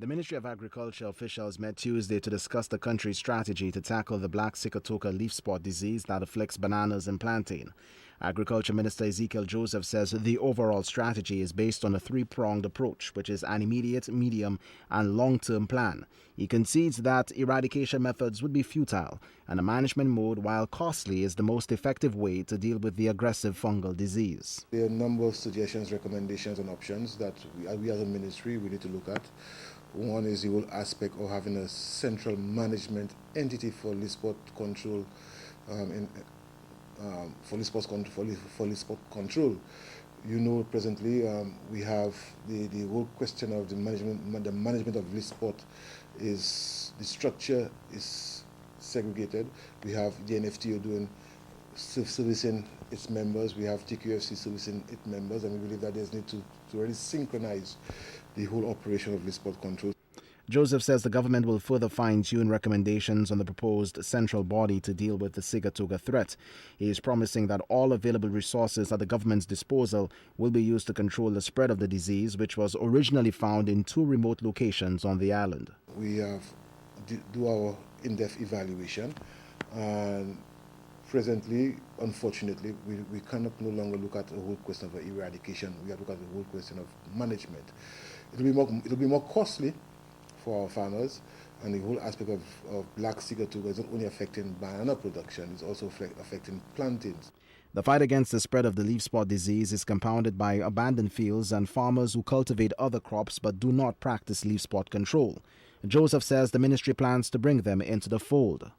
The Ministry of Agriculture officials met Tuesday to discuss the country's strategy to tackle the black Sikatoka leaf spot disease that afflicts bananas and plantain. Agriculture Minister Ezekiel Joseph says the overall strategy is based on a three-pronged approach, which is an immediate, medium, and long-term plan. He concedes that eradication methods would be futile, and a management mode, while costly, is the most effective way to deal with the aggressive fungal disease. There are a number of suggestions, recommendations, and options that we as a ministry we need to look at. One is the whole aspect of having a central management entity for leaf spot control. For leaf spot control, you know, presently we have the whole question of the management of leaf spot is the structure is segregated. We have the NFTO doing servicing its members. We have TQFC servicing its members, and we believe that there's need to really synchronize the whole operation of leaf spot control. Joseph says the government will further fine-tune recommendations on the proposed central body to deal with the Sikatoka threat. He is promising that all available resources at the government's disposal will be used to control the spread of the disease, which was originally found in 2 remote locations on the island. We have do our in-depth evaluation, and presently, unfortunately, we cannot no longer look at the whole question of eradication. We have to look at the whole question of management. It'll be more costly for our farmers, and the whole aspect of black Sikatoka is not only affecting banana production, it's also affecting plantains. The fight against the spread of the leaf spot disease is compounded by abandoned fields and farmers who cultivate other crops but do not practice leaf spot control. Joseph says the ministry plans to bring them into the fold.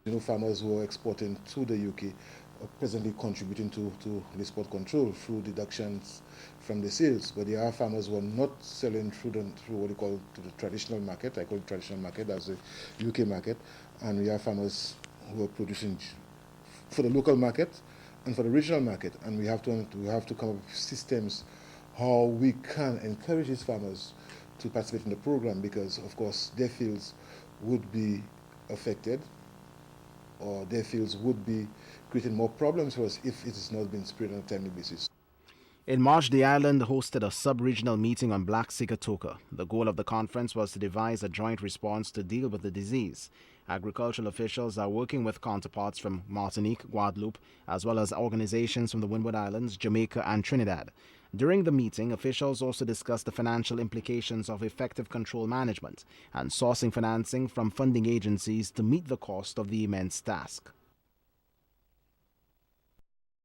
You know, farmers who are exporting to the UK are presently contributing to leaf spot control through deductions from the sales, but there are farmers who are not selling through what we call to the traditional market. I call it traditional market, that's the UK market, and we have farmers who are producing for the local market and for the regional market, and we have to come up with systems how we can encourage these farmers to participate in the program, because of course their fields would be affected, or their fields would be creating more problems for us if it is not being sprayed on a timely basis. In March, the island hosted a sub-regional meeting on black Sikatoka. The goal of the conference was to devise a joint response to deal with the disease. Agricultural officials are working with counterparts from Martinique, Guadeloupe, as well as organizations from the Windward Islands, Jamaica, and Trinidad. During the meeting, officials also discussed the financial implications of effective control management and sourcing financing from funding agencies to meet the cost of the immense task.